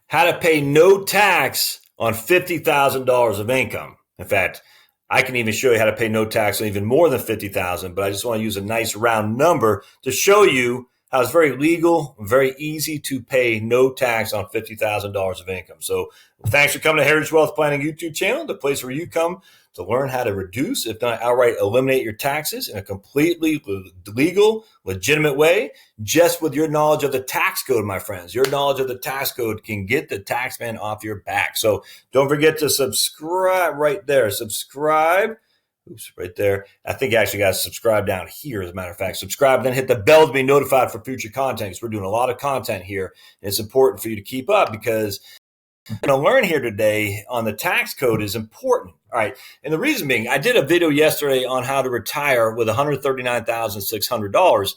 how to pay no tax on $50,000 of income. In fact, I can even show you how to pay no tax on even more than $50,000, but I just want to use a nice round number to show you how it's very legal, very easy to pay no tax on $50,000 of income. So thanks for coming to Heritage Wealth Planning YouTube channel, the place where you come to learn how to reduce, if not outright eliminate your taxes in a completely legal, legitimate way, just with your knowledge of the tax code, my friends. Your knowledge of the tax code can get the tax man off your back. So don't forget to subscribe right there. Subscribe. Oops, right there. I think you actually got to subscribe down here, as a matter of fact. Subscribe, then hit the bell to be notified for future content, because we're doing a lot of content here. And it's important for you to keep up, because what we're going to learn here today on the tax code is important. All right. And the reason being, I did a video yesterday on how to retire with $139,600.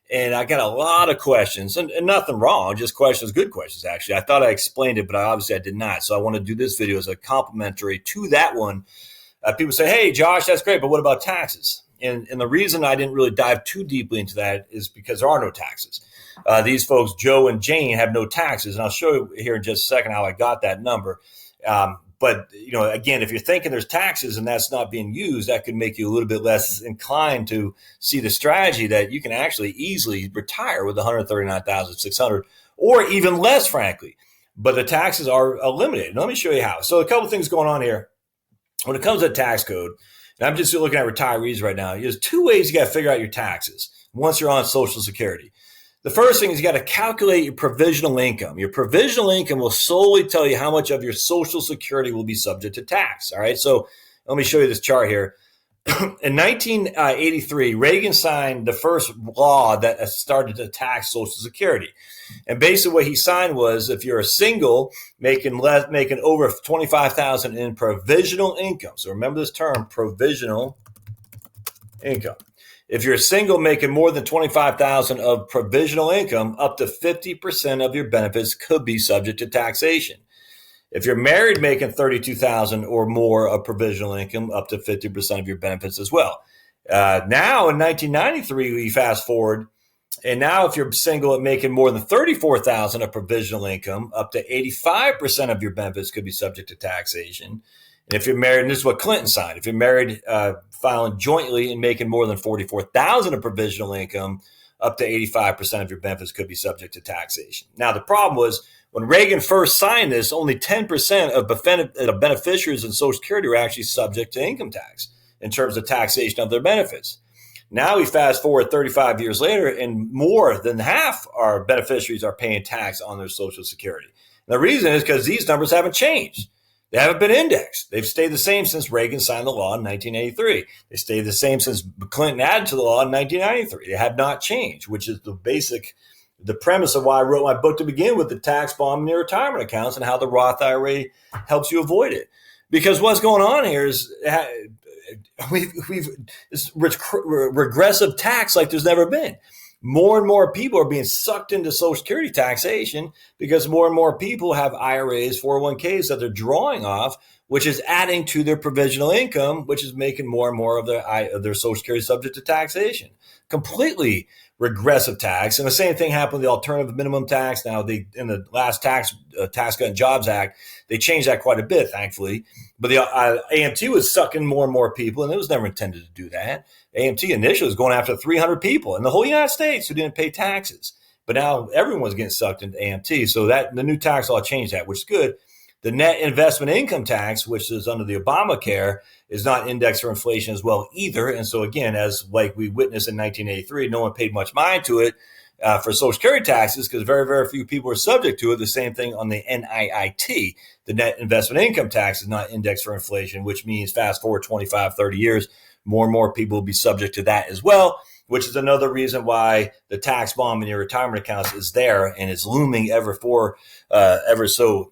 And I got a lot of questions, and nothing wrong, just questions, good questions, actually. I thought I explained it, but obviously I did not. So I want to do this video as a complimentary to that one. People say, hey, Josh, that's great, but what about taxes? And the reason I didn't really dive too deeply into that is because there are no taxes. These folks, Joe and Jane, have no taxes. And I'll show you here in just a second how I got that number. But, again, if you're thinking there's taxes and that's not being used, that could make you a little bit less inclined to see the strategy that you can actually easily retire with $139,600 or even less, frankly. But the taxes are eliminated. Let me show you how. So a couple of things going on here. When it comes to tax code, and I'm just looking at retirees right now, there's two ways you got to figure out your taxes once you're on Social Security. The first thing is you got to calculate your provisional income. Your provisional income will solely tell you how much of your Social Security will be subject to tax. All right, so let me show you this chart here. In 1983, Reagan signed the first law that started to tax Social Security. And basically what he signed was, if you're a single making over $25,000 in provisional income. So remember this term, provisional income. If you're a single making more than $25,000 of provisional income, up to 50% of your benefits could be subject to taxation. If you're married making $32,000 or more of provisional income, up to 50% of your benefits as well. Now in 1993, we fast forward, and now if you're single at making more than $34,000 of provisional income, up to 85% of your benefits could be subject to taxation. And if you're married, and this is what Clinton signed, if you're married, filing jointly and making more than $44,000 of provisional income, up to 85% of your benefits could be subject to taxation. Now, the problem was, when Reagan first signed this, only 10% of beneficiaries in Social Security were actually subject to income tax in terms of taxation of their benefits. Now we fast forward 35 years later, and more than half our beneficiaries are paying tax on their Social Security. And the reason is because these numbers haven't changed. They haven't been indexed. They've stayed the same since Reagan signed the law in 1983. They stayed the same since Clinton added to the law in 1993. They have not changed, which is the premise of why I wrote my book to begin with, the tax bomb in your retirement accounts and how the Roth IRA helps you avoid it. Because what's going on here is we've this regressive tax like there's never been. More and more people are being sucked into Social Security taxation because more and more people have IRAs, 401ks that they're drawing off, which is adding to their provisional income, which is making more and more of their Social Security subject to taxation. Completely regressive tax. And the same thing happened with the alternative minimum tax. Now, in the last Tax Cut and Jobs Act, they changed that quite a bit, thankfully. But the AMT was sucking more and more people, and it was never intended to do that. AMT initially was going after 300 people in the whole United States who didn't pay taxes. But now everyone's getting sucked into AMT. So that the new tax law changed that, which is good. The net investment income tax, which is under the Obamacare, is not indexed for inflation as well either. And so again, as like we witnessed in 1983, no one paid much mind to it for Social Security taxes because very, very few people are subject to it. The same thing on the NIIT. The net investment income tax is not indexed for inflation, which means fast forward 25, 30 years, more and more people will be subject to that as well, which is another reason why the tax bomb in your retirement accounts is there and is looming ever so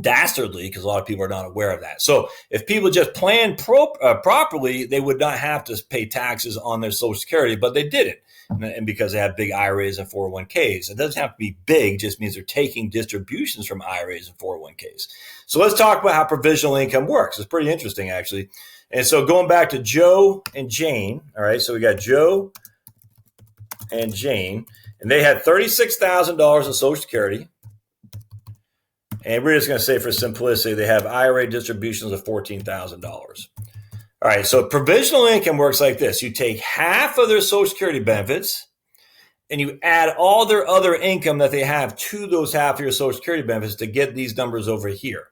dastardly, because a lot of people are not aware of that. So if people just planned properly, they would not have to pay taxes on their Social Security, but they didn't. And because they have big IRAs and 401ks. It doesn't have to be big, just means they're taking distributions from IRAs and 401ks. So let's talk about how provisional income works. It's pretty interesting, actually. And so going back to Joe and Jane, all right, so we got Joe and Jane, and they had $36,000 in Social Security. And we're just going to say for simplicity, they have IRA distributions of $14,000. All right, so provisional income works like this. You take half of their Social Security benefits and you add all their other income that they have to those half of your Social Security benefits to get these numbers over here.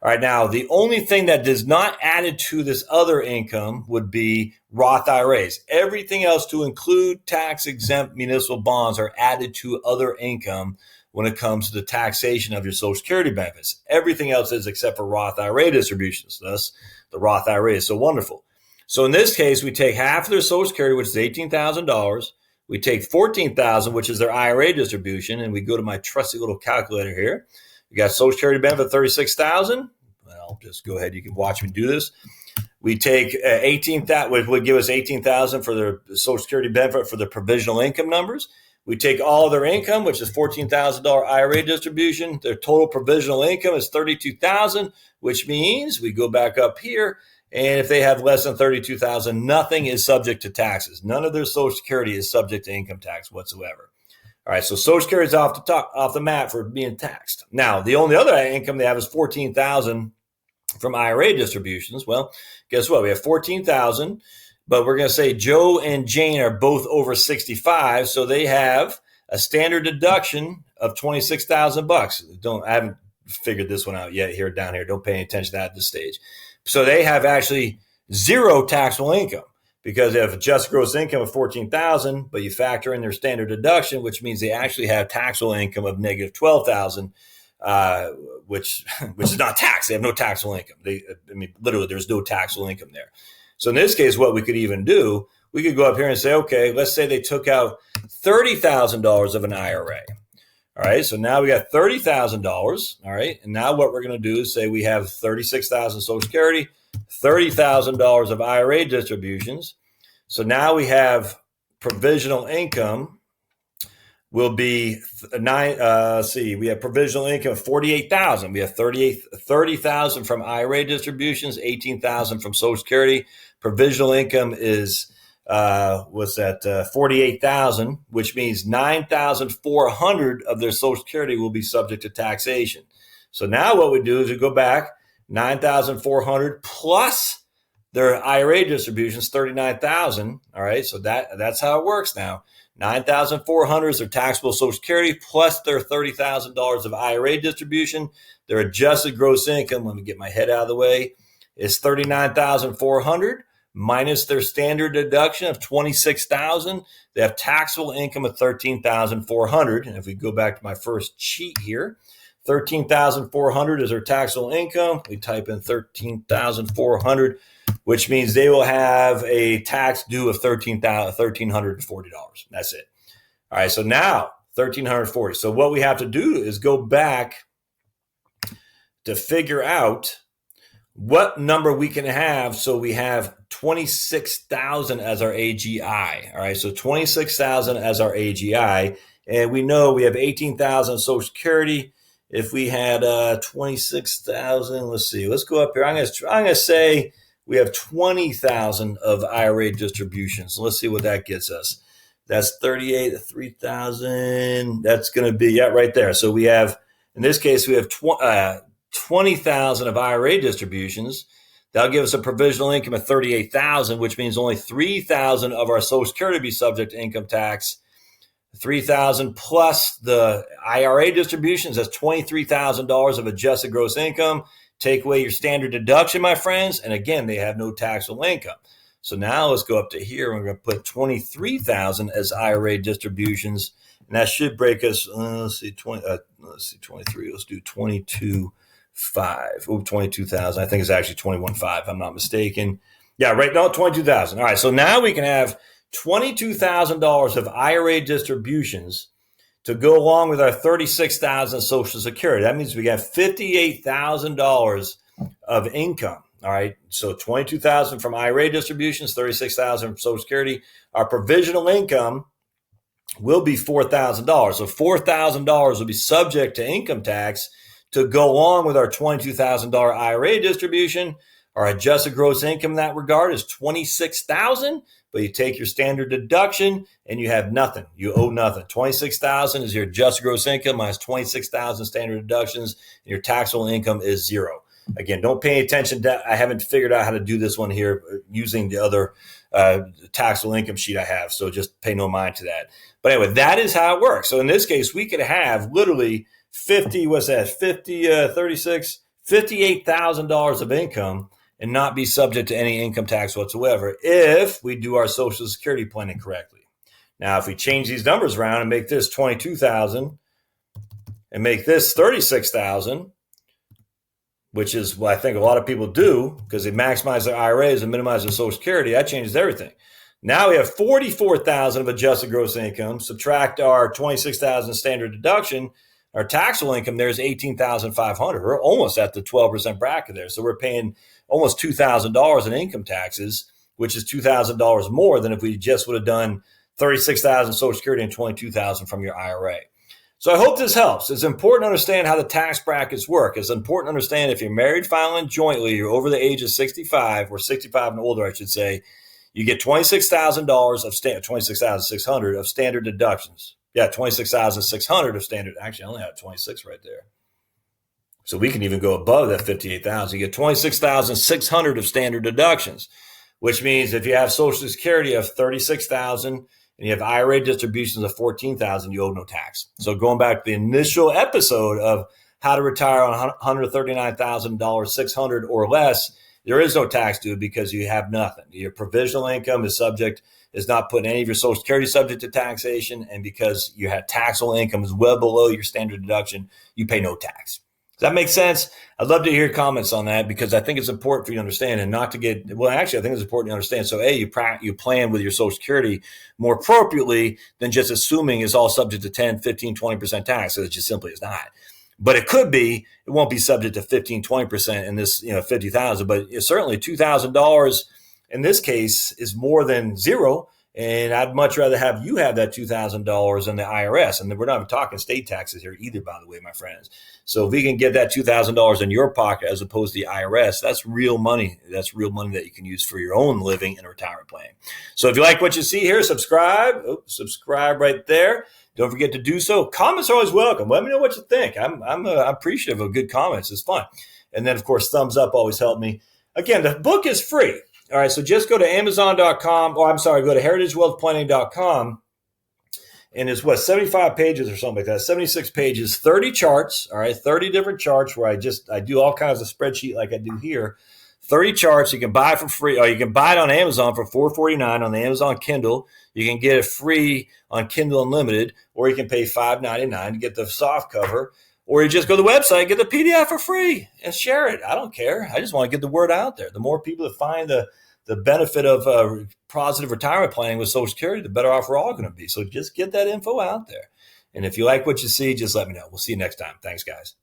All right, now the only thing that does not added to this other income would be Roth IRAs. Everything else, to include tax-exempt municipal bonds, are added to other income when it comes to the taxation of your Social Security benefits. Everything else is except for Roth IRA distributions. Thus, the Roth IRA is so wonderful. So in this case, we take half of their Social Security, which is $18,000. We take $14,000, which is their IRA distribution, and we go to my trusty little calculator here. We got Social Security benefit $36,000. Well, just go ahead. You can watch me do this. We take 18,000, which would give us 18,000 for their Social Security benefit for the provisional income numbers. We take all of their income, which is $14,000 IRA distribution. Their total provisional income is $32,000, which means we go back up here. And if they have less than $32,000, nothing is subject to taxes. None of their Social Security is subject to income tax whatsoever. All right, so Social Security is off the map for being taxed. Now, the only other income they have is $14,000 from IRA distributions. Well, guess what? We have $14,000, but we're going to say Joe and Jane are both over 65, so they have a standard deduction of $26,000. I haven't figured this one out yet here down here. Don't pay any attention to that at this stage. So they have actually zero taxable income, because they have adjusted gross income of $14,000, but you factor in their standard deduction, which means they actually have taxable income of negative $12,000, which is not taxed. They have no taxable income. Literally, there's no taxable income there. So in this case, what we could even do, we could go up here and say, okay, let's say they took out $30,000 of an IRA. All right, so now we got $30,000. All right, and now what we're going to do is say we have $36,000 Social Security, $30,000 of IRA distributions. So now we have provisional income will be we have provisional income of $48,000. We have $30,000 from IRA distributions, $18,000 from Social Security. Provisional income is $48,000, which means $9,400 of their Social Security will be subject to taxation. So now what we do is we go back $9,400 plus their IRA distributions, $39,000. All right, so that's how it works now. $9,400 is their taxable Social Security plus their $30,000 of IRA distribution. Their adjusted gross income, let me get my head out of the way, is $39,400 minus their standard deduction of $26,000. They have taxable income of $13,400. And if we go back to my first sheet here, $13,400 is their taxable income. We type in $13,400, which means they will have a tax due of $1,340. That's it. All right, so now $1,340. So what we have to do is go back to figure out what number we can have. So we have 26,000 as our AGI. All right, so 26,000 as our AGI, and we know we have 18,000 Social Security. If we had 26,000, let's see, let's go up here. I'm going to say we have 20,000 of IRA distributions. So let's see what that gets us. That's 38, 3,000. That's going to be right there. So we have, in this case, we have 20,000 of IRA distributions. That'll give us a provisional income of 38,000, which means only 3,000 of our Social Security be subject to income tax. 3,000 plus the IRA distributions, that's $23,000 of adjusted gross income. Take away your standard deduction, my friends, and again, they have no taxable income. So now let's go up to here. We're going to put 23,000 as IRA distributions, and that should break us. Let's see, 23. Let's do 22,500. 22,000. I think it's actually 21,500. If I'm not mistaken. Yeah, right. No, 22,000. All right. So now we can have $22,000 of IRA distributions to go along with our $36,000 Social Security. That means we got $58,000 of income. All right. So $22,000 from IRA distributions, $36,000 from Social Security. Our provisional income will be $4,000. So $4,000 will be subject to income tax to go along with our $22,000 IRA distribution. Our adjusted gross income in that regard is $26,000. but you take your standard deduction and you have nothing. You owe nothing. 26,000 is your adjusted gross income minus 26,000 standard deductions, and your taxable income is zero. Again, don't pay attention to, I haven't figured out how to do this one here using the other taxable income sheet I have. So just pay no mind to that. But anyway, that is how it works. So in this case, we could have literally $58,000 of income and not be subject to any income tax whatsoever if we do our Social Security planning correctly. Now, if we change these numbers around and make this 22,000 and make this 36,000, which is what I think a lot of people do because they maximize their IRAs and minimize their Social Security, that changes everything. Now we have 44,000 of adjusted gross income. Subtract our 26,000 standard deduction. Our taxable income there is 18,500. We're almost at the 12% bracket there. So we're paying almost $2,000 in income taxes, which is $2,000 more than if we just would have done 36,000 Social Security and 22,000 from your IRA. So I hope this helps. It's important to understand how the tax brackets work. It's important to understand if you're married, filing jointly, you're over the age of 65 or 65 and older, I should say, you get $26,000 of $26,600 of standard deductions. Yeah, $26,600 of standard. Actually, I only have 26 right there. So we can even go above that 58,000. You get 26,600 of standard deductions, which means if you have Social Security of 36,000 and you have IRA distributions of 14,000, you owe no tax. So going back to the initial episode of how to retire on $139,000, 600 or less, there is no tax due because you have nothing. Your provisional income is not putting any of your Social Security subject to taxation, and because you have taxable income is well below your standard deduction, you pay no tax. Does that make sense? I'd love to hear comments on that because I think it's important for you to understand and not to get, well, actually, I think it's important to understand. So, you plan with your Social Security more appropriately than just assuming it's all subject to 10, 15, 20% tax. So it just simply is not. But it could be, it won't be subject to 15, 20% in this, 50,000, but certainly $2,000 in this case is more than zero. And I'd much rather have you have that $2,000 than the IRS. And we're not even talking state taxes here either, by the way, my friends. So if we can get that $2,000 in your pocket as opposed to the IRS, that's real money. That's real money that you can use for your own living and retirement planning. So if you like what you see here, subscribe. Subscribe right there. Don't forget to do so. Comments are always welcome. Let me know what you think. I'm appreciative of good comments. It's fun. And then, of course, thumbs up always help me. Again, the book is free. All right, so just go to Amazon.com, go to heritagewealthplanning.com, and it's 75 pages or something like that, 76 pages, 30 charts, all right, 30 different charts where I do all kinds of spreadsheet like I do here, 30 charts you can buy for free, or you can buy it on Amazon for $4.49 on the Amazon Kindle. You can get it free on Kindle Unlimited, or you can pay $5.99 to get the soft cover. Or you just go to the website, get the PDF for free, and share it. I don't care. I just want to get the word out there. The more people that find the benefit of positive retirement planning with Social Security, the better off we're all going to be. So just get that info out there. And if you like what you see, just let me know. We'll see you next time. Thanks, guys.